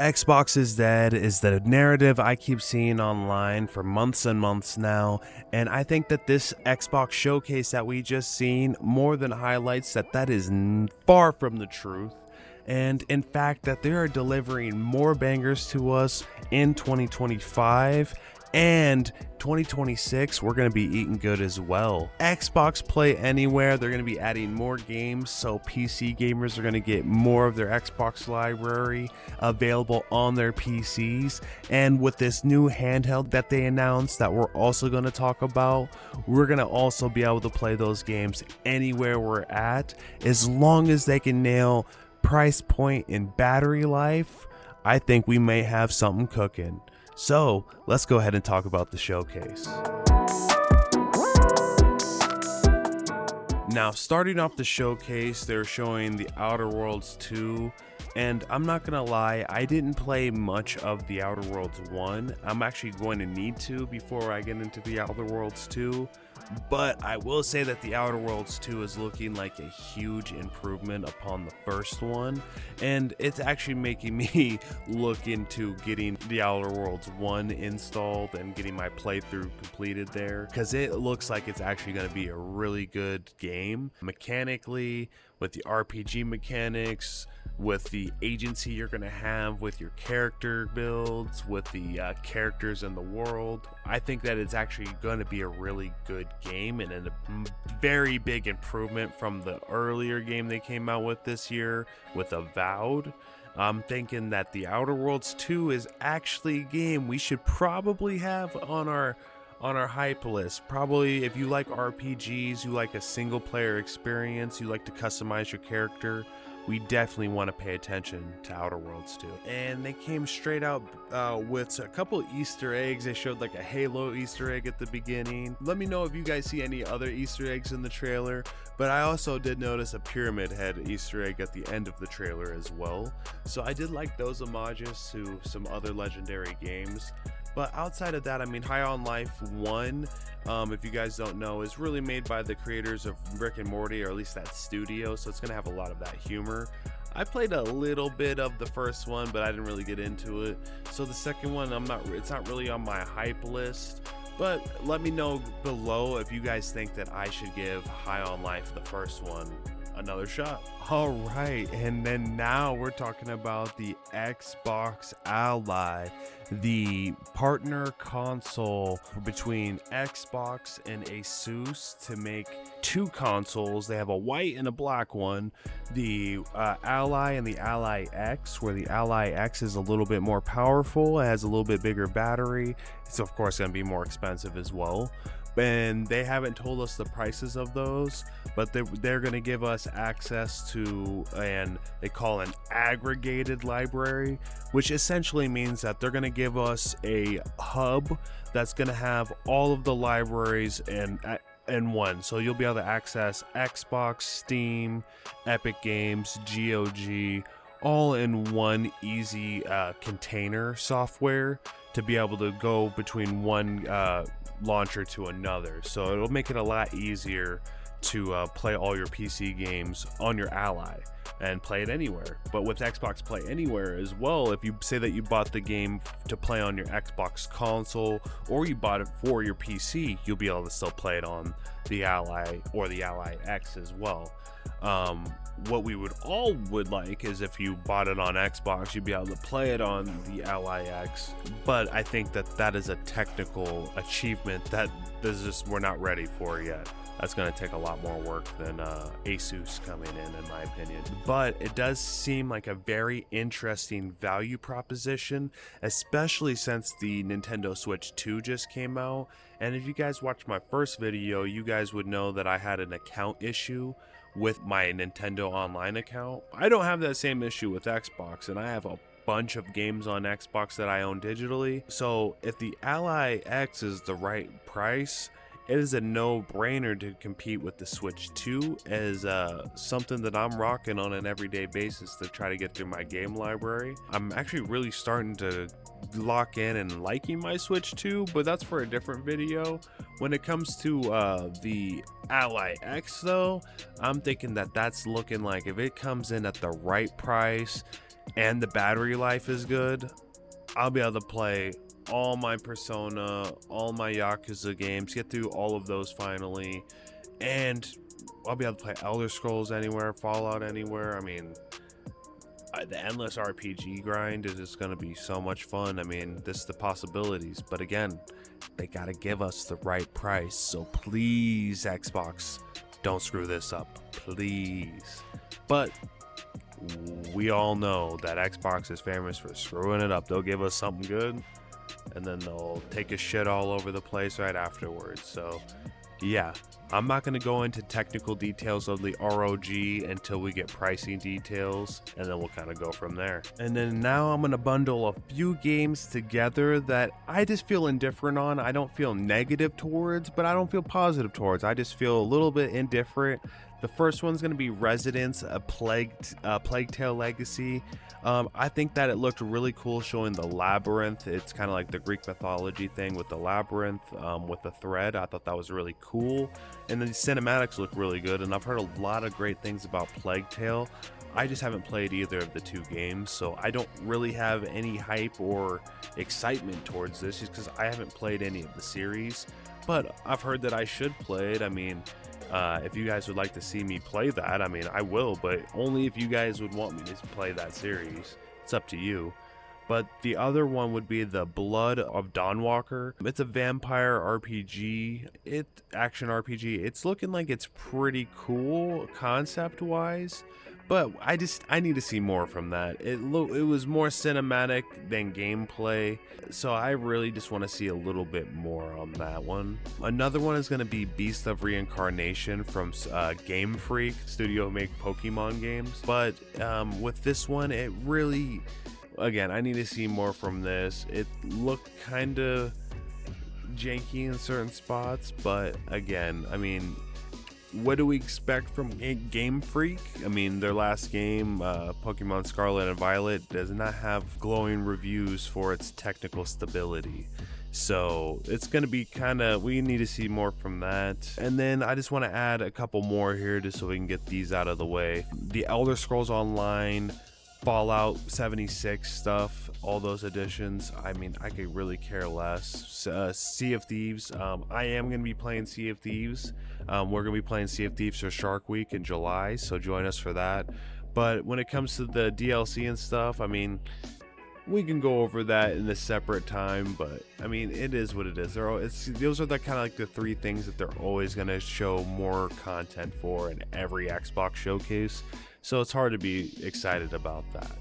Xbox is dead is the narrative I keep seeing online for months and months now, and I think that this Xbox showcase that we just seen more than highlights that is far from the truth. And in fact, that they are delivering more bangers to us in 2025 and 2026. We're going to be eating good as well. Xbox Play Anywhere, they're going to be adding more games, so PC gamers are going to get more of their Xbox library available on their PCs. And with this new handheld that they announced that we're also going to talk about, we're going to also be able to play those games anywhere we're at, as long as they can nail price point and battery life. I think we may have something cooking. So let's go ahead and talk about the showcase. Now, starting off the showcase, they're showing the Outer Worlds 2, and I'm not gonna lie, I didn't play much of the Outer Worlds 1. I'm actually going to need to before I get into the Outer Worlds 2, but I will say that the Outer Worlds 2 is looking like a huge improvement upon the first one, and it's actually making me look into getting the Outer Worlds 1 installed and getting my playthrough completed there, because it looks like it's actually going to be a really good game mechanically, with the RPG mechanics, with the agency you're going to have with your character builds, with the characters in the world. I think that it's actually going to be a really good game and a very big improvement from the earlier game they came out with this year with Avowed. I'm thinking that the Outer Worlds 2 is actually a game we should probably have on our hype list. Probably if you like RPGs, you like a single player experience, you like to customize your character, we definitely want to pay attention to Outer Worlds 2. And they came straight out with a couple Easter eggs. They showed like a Halo Easter egg at the beginning. Let me know if you guys see any other Easter eggs in the trailer, but I also did notice a Pyramid Head Easter egg at the end of the trailer as well. So I did like those homages to some other legendary games. But outside of that, I mean, High on Life 1, if you guys don't know, is really made by the creators of Rick and Morty, or at least that studio, so it's going to have a lot of that humor. I played a little bit of the first one, but I didn't really get into it. So the second one, it's not really on my hype list. But let me know below if you guys think that I should give High on Life, the first one, another shot. All right, and then now we're talking about the Xbox Ally, the partner console between Xbox and Asus to make two consoles. They have a white and a black one, the Ally and the Ally X, where the Ally X is a little bit more powerful. It has a little bit bigger battery. It's of course going to be more expensive as well. And they haven't told us the prices of those, but they're going to give us access to, and they call an aggregated library, which essentially means that they're going to give us a hub that's going to have all of the libraries in one. So you'll be able to access Xbox, Steam, Epic Games, GOG, all in one easy container software to be able to go between one launcher to another. So it'll make it a lot easier to play all your PC games on your Ally and play it anywhere. But with Xbox Play Anywhere as well, if you say that you bought the game to play on your Xbox console, or you bought it for your PC, you'll be able to still play it on the Ally or the Ally X as well. What we would like is if you bought it on Xbox, you'd be able to play it on the Ally X. But I think that is a technical achievement that we're not ready for yet. That's going to take a lot more work than Asus coming in my opinion. But it does seem like a very interesting value proposition, especially since the Nintendo Switch 2 just came out. And if you guys watched my first video, you guys would know that I had an account issue with my Nintendo Online account. I don't have that same issue with Xbox, and I have a bunch of games on Xbox that I own digitally. So if the Ally X is the right price, it is a no-brainer to compete with the Switch 2 as something that I'm rocking on an everyday basis to try to get through my game library. I'm actually really starting to lock in and liking my Switch 2, but that's for a different video. When it comes to the Ally X though, I'm thinking that that's looking like, if it comes in at the right price, and the battery life is good, I'll be able to play all my Persona, all my Yakuza games, get through all of those finally, and I'll be able to play Elder Scrolls anywhere, Fallout anywhere. I mean, the endless RPG grind is just going to be so much fun. I mean, this is the possibilities, but again, they got to give us the right price. So please, Xbox, don't screw this up, please. But we all know that Xbox is famous for screwing it up. They'll give us something good, and then they'll take a shit all over the place right afterwards. So yeah, I'm not going to go into technical details of the ROG until we get pricing details, and then we'll kind of go from there. And then now I'm going to bundle a few games together that I just feel indifferent on. I don't feel negative towards, but I don't feel positive towards. I just feel a little bit indifferent. The first one's going to be Residence, a Plague Tale Legacy. I think that it looked really cool showing the labyrinth. It's kind of like the Greek mythology thing with the labyrinth with the thread. I thought that was really cool. And the cinematics look really good. And I've heard a lot of great things about Plague Tale. I just haven't played either of the two games, so I don't really have any hype or excitement towards this just because I haven't played any of the series. But I've heard that I should play it. I mean, if you guys would like to see me play that, I mean, I will, but only if you guys would want me to play that series. It's up to you. But the other one would be the Blood of Dawnwalker. It's a vampire RPG, action RPG. It's looking like it's pretty cool concept-wise, but I need to see more from that. It was more cinematic than gameplay, so I really just want to see a little bit more on that one. Another one is going to be Beast of Reincarnation from Game Freak studio, make Pokemon games. But with this one, it really, again, I need to see more from this. It looked kind of janky in certain spots, but again, I mean, what do we expect from Game Freak? I mean, their last game, Pokemon Scarlet and Violet, does not have glowing reviews for its technical stability. So it's going to be we need to see more from that. And then I just want to add a couple more here just so we can get these out of the way. The Elder Scrolls Online, Fallout 76 stuff, all those editions. I mean, I could really care less. Sea of Thieves. I am going to be playing Sea of Thieves. We're going to be playing Sea of Thieves for Shark Week in July, so join us for that. But when it comes to the DLC and stuff, I mean, we can go over that in a separate time, but I mean, it is what it is. Those are the kind of like the three things that they're always going to show more content for in every Xbox showcase. So it's hard to be excited about that.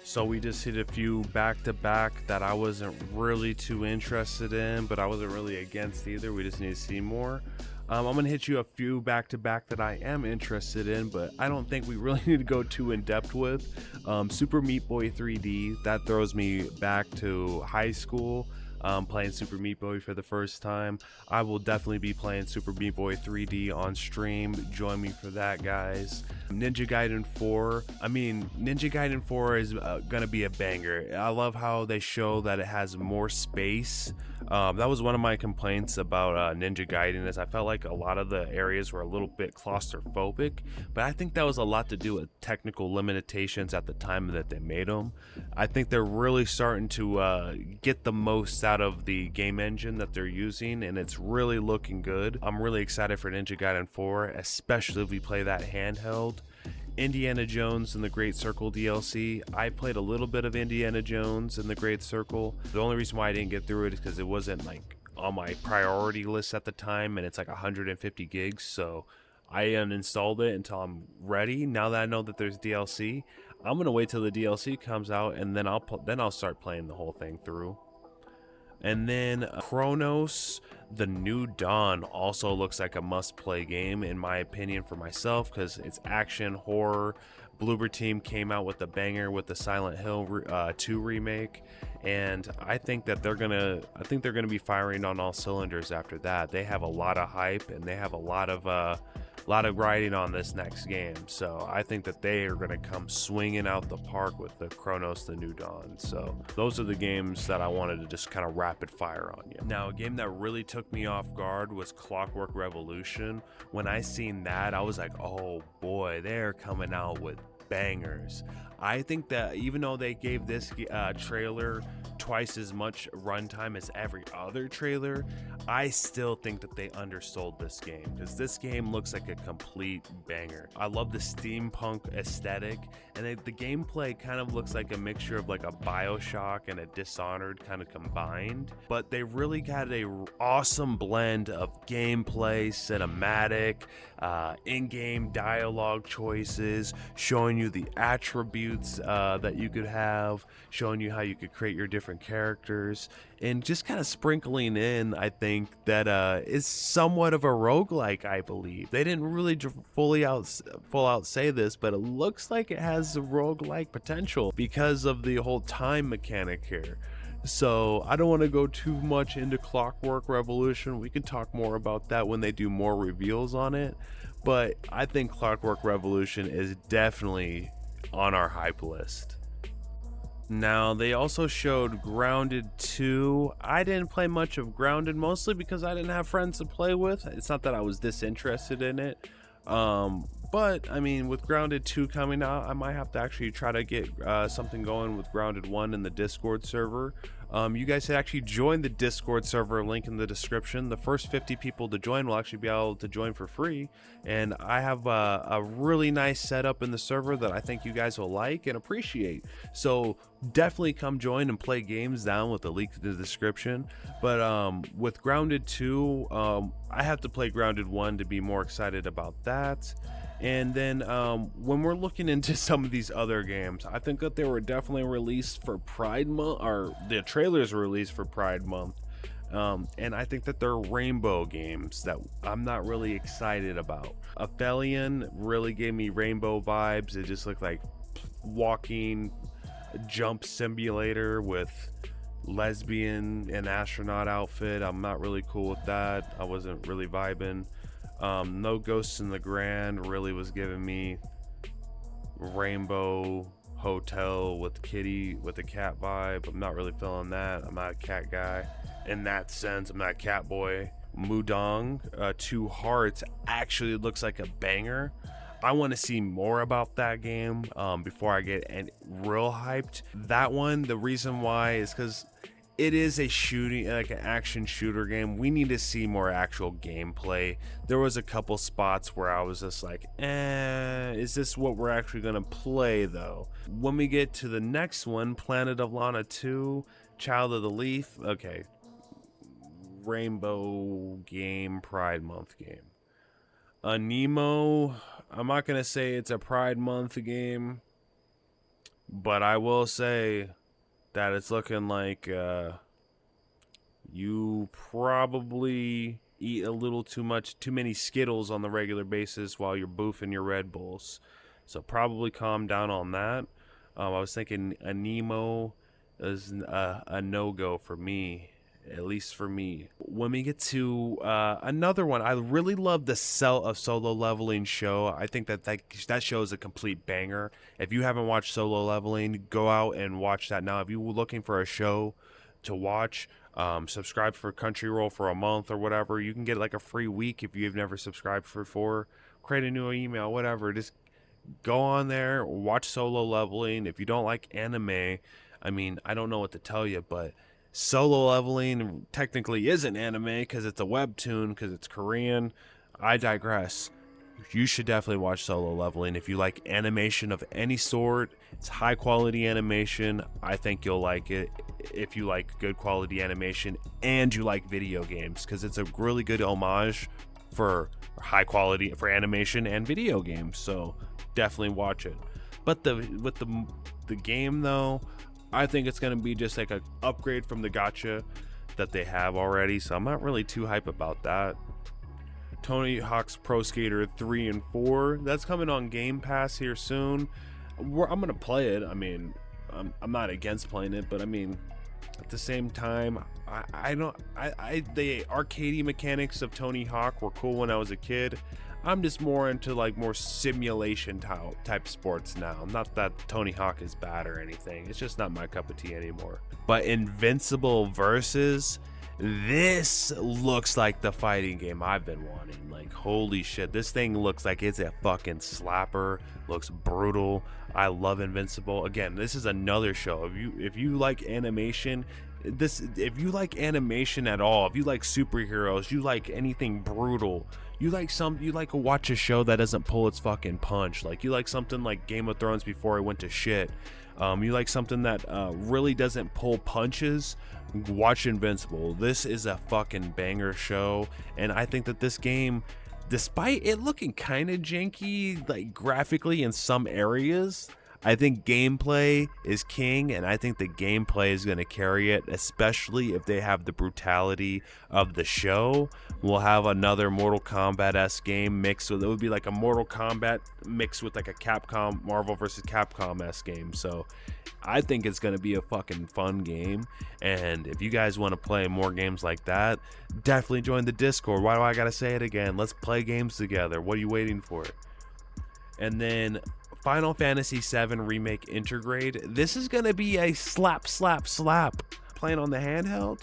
So we just hit a few back-to-back that I wasn't really too interested in, but I wasn't really against either. We just need to see more. I'm going to hit you a few back-to-back that I am interested in, but I don't think we really need to go too in-depth with. Super Meat Boy 3D, that throws me back to high school. Playing Super Meat Boy for the first time. I will definitely be playing Super Meat Boy 3D on stream. Join me for that, guys. Ninja Gaiden 4. I mean, Ninja Gaiden 4 is gonna be a banger. I love how they show that it has more space. That was one of my complaints about Ninja Gaiden, is I felt like a lot of the areas were a little bit claustrophobic, but I think that was a lot to do with technical limitations at the time that they made them. I think they're really starting to get the most out of the game engine that they're using, and it's really looking good. I'm really excited for Ninja Gaiden 4, especially if we play that handheld. Indiana Jones and the Great Circle DLC. I played a little bit of Indiana Jones and the Great Circle. The only reason why I didn't get through it is because it wasn't like on my priority list at the time, and it's like 150 gigs, so I uninstalled it until I'm ready. Now that I know that there's DLC, I'm gonna wait till the DLC comes out, and then I'll start playing the whole thing through. And then Chronos, The New Dawn also looks like a must-play game, in my opinion, for myself, because it's action, horror. Bloober Team came out with a banger with the Silent Hill 2 remake, and I think they're gonna be firing on all cylinders after that. They have a lot of hype, and they have a lot of riding on this next game, so I think that they are going to come swinging out the park with the Chronos The New Dawn. So those are the games that I wanted to just kind of rapid fire on you. Now, a game that really took me off guard was Clockwork Revolution. When I seen that, I was like, oh boy, they're coming out with bangers. I think that even though they gave this trailer twice as much runtime as every other trailer, I still think that they undersold this game, because this game looks like a complete banger. I love the steampunk aesthetic, and the gameplay kind of looks like a mixture of like a BioShock and a Dishonored kind of combined, but they really got a awesome blend of gameplay, cinematic, in-game dialogue choices, showing you the attributes that you could have, showing you how you could create your different characters, and just kind of sprinkling in, I think, that is somewhat of a roguelike, I believe. They didn't really full out say this, but it looks like it has a roguelike potential because of the whole time mechanic here. So I don't want to go too much into Clockwork Revolution. We can talk more about that when they do more reveals on it, but I think Clockwork Revolution is definitely on our hype list. Now, they also showed Grounded 2. I didn't play much of Grounded, mostly because I didn't have friends to play with. It's not that I was disinterested in it. But, I mean, with Grounded 2 coming out, I might have to actually try to get something going with Grounded 1 in the Discord server. You guys can actually join the Discord server, link in the description. The first 50 people to join will actually be able to join for free. And I have a really nice setup in the server that I think you guys will like and appreciate. So definitely come join and play games down with the link in the description. But with Grounded 2, I have to play Grounded 1 to be more excited about that. And then when we're looking into some of these other games, I think that they were definitely released for Pride Month, or the trailers were released for Pride Month. And I think that they're rainbow games that I'm not really excited about. Aphelion really gave me rainbow vibes. It just looked like walking jump simulator with lesbian and astronaut outfit. I'm not really cool with that. I wasn't really vibing. No Ghosts in the Grand really was giving me rainbow hotel with kitty with a cat vibe. I'm not really feeling that. I'm not a cat guy in that sense. I'm not a cat boy. Mudong, Two Hearts actually looks like a banger. I want to see more about that game before I get real hyped. That one, the reason why is because it is a shooting, like an action shooter game. We need to see more actual gameplay. There was a couple spots where I was just like, is this what we're actually gonna play though? When we get to the next one, Planet of Lana 2, Child of the Leaf, okay, rainbow game, Pride Month game. Nemo, I'm not gonna say it's a Pride Month game, but I will say that it's looking like you probably eat a little too many Skittles on the regular basis while you're boofing your Red Bulls. So probably calm down on that. I was thinking a Nemo is a no-go for me, at least for me. When we get to another one, I really love the Solo Leveling show. I think that show is a complete banger. If you haven't watched Solo Leveling, go out and watch that now. If you're looking for a show to watch, subscribe for Crunchyroll for a month or whatever. You can get like a free week if you've never subscribed before. Create a new email, whatever. Just go on there, watch Solo Leveling. If you don't like anime, I mean, I don't know what to tell you, but Solo Leveling technically isn't anime because it's a webtoon, because it's Korean. I digress. You should definitely watch Solo Leveling. If you like animation of any sort, it's high quality animation. I think you'll like it if you like good quality animation and you like video games, because it's a really good homage for high quality for animation and video games. So definitely watch it. But with the game though, I think it's going to be just like an upgrade from the gacha that they have already, so I'm not really too hype about that. Tony Hawk's Pro Skater 3 and 4, that's coming on Game Pass here soon. I'm going to play it. I mean, I'm not against playing it, but I mean, at the same time, the arcadey mechanics of Tony Hawk were cool when I was a kid. I'm just more into like more simulation type sports now. Not that Tony Hawk is bad or anything. It's just not my cup of tea anymore. But Invincible Versus, This looks like the fighting game I've been wanting. Like, holy shit, this thing looks like it's a fucking slapper. Looks brutal. I love Invincible. Again, this is another show. If you like animation, if you like animation at all, if you like superheroes, you like anything brutal, you like to watch a show that doesn't pull its fucking punch. Like, you like something like Game of Thrones before it went to shit. You like something that really doesn't pull punches, watch Invincible. This is a fucking banger show, and I think that this game, despite it looking kind of janky, like graphically in some areas, I think gameplay is king, and I think the gameplay is going to carry it, especially if they have the brutality of the show. We'll have another Mortal Kombat-esque game mixed with, it would be like a Mortal Kombat mixed with like a Capcom, Marvel vs. Capcom-esque game. So I think it's going to be a fucking fun game, and if you guys want to play more games like that, definitely join the Discord. Why do I got to say it again? Let's play games together. What are you waiting for? And then Final Fantasy VII Remake Intergrade. This is going to be a slap. Playing on the handheld.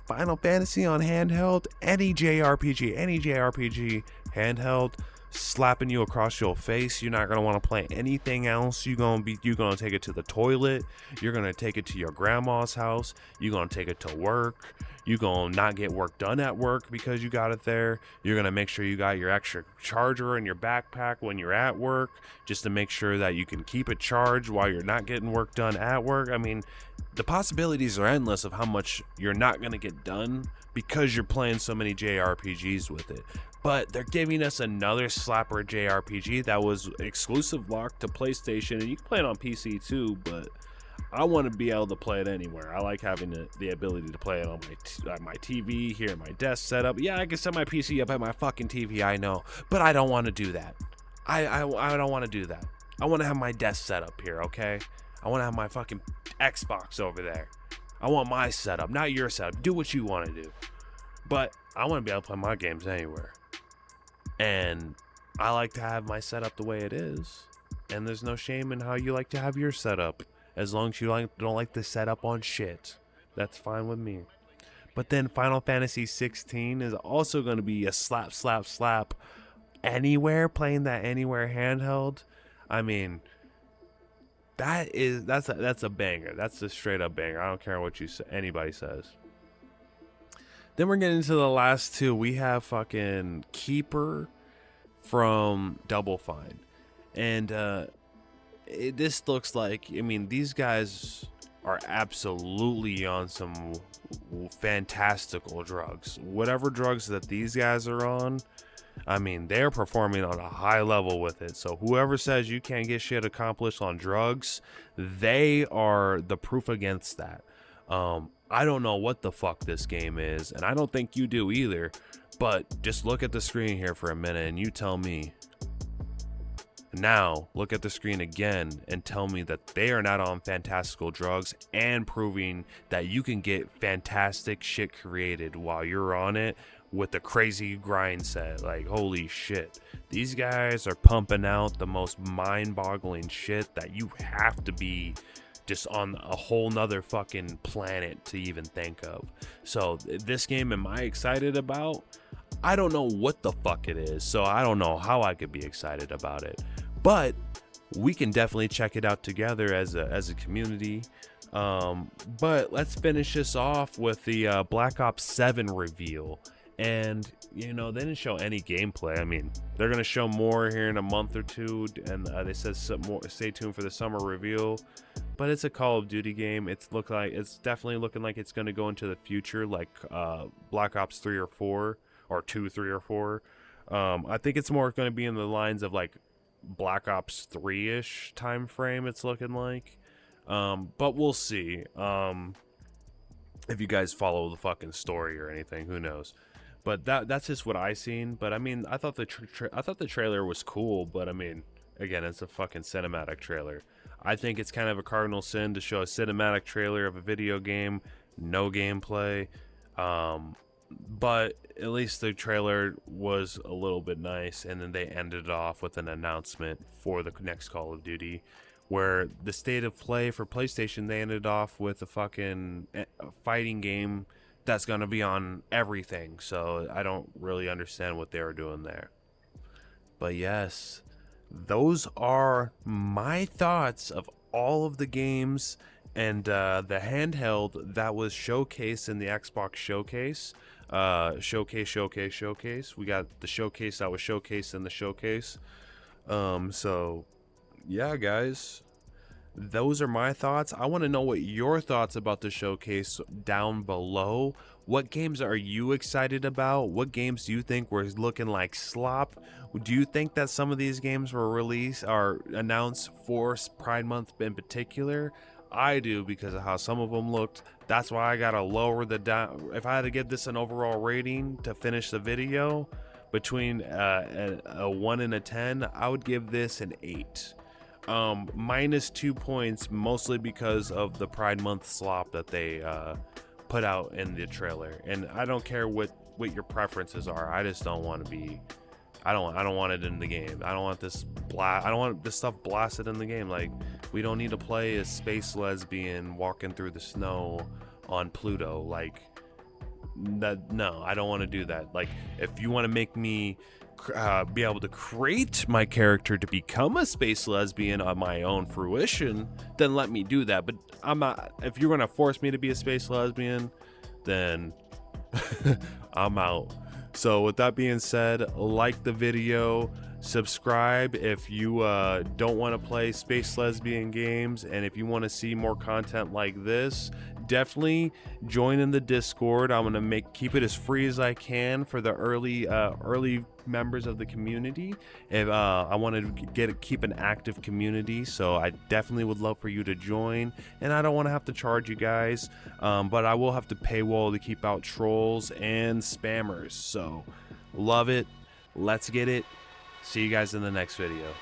Final Fantasy on handheld. Any JRPG handheld, slapping you across your face. You're not going to want to play anything else. You're going to take it to the toilet. You're going to take it to your grandma's house. You're going to take it to work. You're going to not get work done at work because you got it there. You're going to make sure you got your extra charger in your backpack when you're at work, just to make sure that you can keep it charged while you're not getting work done at work. I mean, the possibilities are endless of how much you're not going to get done because you're playing so many JRPGs with it. But they're giving us another slapper JRPG that was exclusive locked to PlayStation, and you can play it on PC too, but I want to be able to play it anywhere. I like having the ability to play it on my TV, here at my desk setup. Yeah, I can set my PC up at my fucking TV, I know, but I don't want to do that. I don't want to do that. I want to have my desk set up here, okay? I want to have my fucking Xbox over there. I want my setup, not your setup. Do what you want to do. But I want to be able to play my games anywhere. And I like to have my setup the way it is. And there's no shame in how you like to have your setup. As long as you don't like to set up on shit. That's fine with me. But then Final Fantasy 16 is also going to be a slap anywhere, playing that anywhere handheld. I mean, that's a banger. That's a straight up banger. I don't care what anybody says. Then we're getting to the last two. We have fucking Keeper from Double Fine. And this looks like, I mean, these guys are absolutely on some fantastical drugs. Whatever drugs that these guys are on, I mean, they're performing on a high level with it. So whoever says you can't get shit accomplished on drugs, they are the proof against that. I don't know what the fuck this game is, and I don't think you do either, but just look at the screen here for a minute and you tell me. Now, look at the screen again and tell me that they are not on fantastical drugs and proving that you can get fantastic shit created while you're on it with a crazy grind set. Like, holy shit. These guys are pumping out the most mind-boggling shit that you have to be just on a whole nother fucking planet to even think of. So this game, am I excited about? I don't know what the fuck it is, so I don't know how I could be excited about it. But we can definitely check it out together as a community. But let's finish this off with the Black Ops 7 reveal. And, you know, they didn't show any gameplay. I mean, they're going to show more here in a month or two. And they said some more, stay tuned for the summer reveal. But it's a Call of Duty game. It's definitely looking like it's going to go into the future, like Black Ops 3 or 4, or 2, 3, or 4. I think it's more going to be in the lines of like Black Ops 3-ish time frame, it's looking like. But we'll see. If you guys follow the fucking story or anything, who knows? But that's just what I seen. But I mean, I thought the trailer was cool. But I mean, again, it's a fucking cinematic trailer. I think it's kind of a cardinal sin to show a cinematic trailer of a video game, no gameplay. But at least the trailer was a little bit nice, and then they ended off with an announcement for the next Call of Duty, where the state of play for PlayStation, they ended off with a fucking fighting game that's going to be on everything. So I don't really understand what they were doing there. But yes, those are my thoughts of all of the games and the handheld that was showcased in the Xbox showcase. Showcase. We got the showcase that was showcased in the showcase. So yeah, guys, those are my thoughts. I want to know what your thoughts about the showcase down below. What games are you excited about? What games do you think were looking like slop? Do you think that some of these games were released or announced for Pride Month in particular? I do, because of how some of them looked. That's why I gotta lower the down. If I had to give this an overall rating to finish the video, between a 1 and a 10, I would give this an 8. Minus 2 points, mostly because of the Pride Month slop that they put out in the trailer. And I don't care what your preferences are. I just don't want to be. I don't want it in the game. I don't want this I don't want this stuff blasted in the game. Like, we don't need to play a space lesbian walking through the snow on Pluto. Like, that, no, I don't want to do that. Like, if you want to make me be able to create my character to become a space lesbian on my own fruition, then let me do that. But I'm not. If you're gonna force me to be a space lesbian, then I'm out. So with that being said, like the video, subscribe if you don't want to play space lesbian games, and if you want to see more content like this, definitely join in the Discord. I'm gonna keep it as free as I can for the early members of the community. If I want to keep an active community, so I definitely would love for you to join. And I don't want to have to charge you guys, but I will have to paywall to keep out trolls and spammers. So love it. Let's get it. See you guys in the next video.